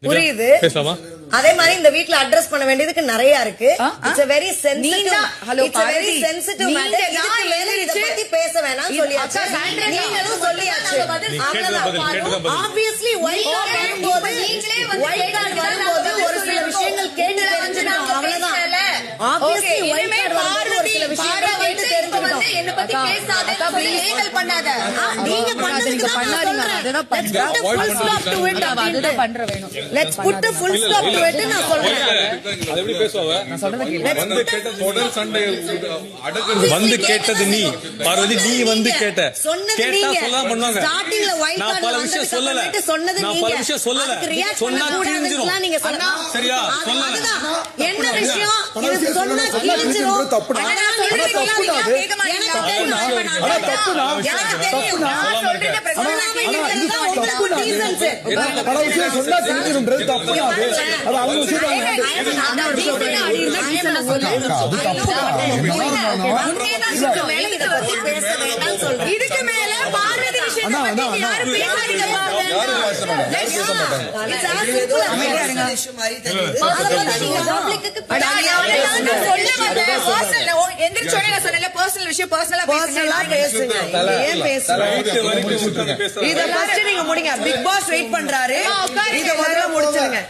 புரியுது. அதே மாதிரி இந்த வீட்ல அட்ரஸ் பண்ண வேண்டியதுக்கு நிறைய இருக்கு. It's a very sensitive matter. இதுக்கு மேல இத பத்தி பேச வேணாம் சொல்லியாச்சு. நீங்களும் சொல்லியாச்சு. ஆப்வியஸ்லி ஒயிட் கார்டு வரும்போது ஒரு சில விஷயங்கள் கேட்டு தெரிஞ்சுக்கணும். அவ்வளவுதான். ஆப்வியஸ்லி ஒயிட் கார்டு வரும்போது ஒரு சில விஷயங்கள் கேட்டு தெரிஞ்சுக்கணும். என்ன பத்தி பேசாதே சொல்லி லேபிள் பண்ணாத. நீங்க பண்ணதுக்கு பண்ணாதீங்க. அததான் பண்றேன். Let's put a full stop to it. நான் சொல்றேன். அது எப்படி பேசுவாங்க? நான் சொல்றத கேளு. வந்து கேட்டது முதல் சண்டை அடக்குறது. வந்து கேட்டது நீ. பார்வதி நீ வந்து கேட்ட. கேட்டா சொல்லலாம் பண்ணுவாங்க. ஸ்டார்டிங்ல ஒயிட் கார்டு பல விஷயம் சொல்லல. நான் பல விஷயம் சொல்லல. சொன்னா கிழிஞ்சிரும். நீங்க சொல்லலாம். சரியா? சொல்லல. என்ன விஷயம்? இது சொன்னா கிழிஞ்சிரும். தப்புடா. எனக்கு தெரியும். நான் சொல்றேன் பிரச்சனை உங்களுக்கு டீசன்ஸ். பல விஷயம் சொன்னா தெரிஞ்சிரும்ன்றது தப்புடா. அது அவங்க விஷயம். இதுக்கு மேல பார்வதி விஷயத்தை பத்தி யாரும் பேசாதீங்க. பிக் பாஸ் வெயிட் பண்றாரு. இத முதல்ல முடிச்சிருங்க.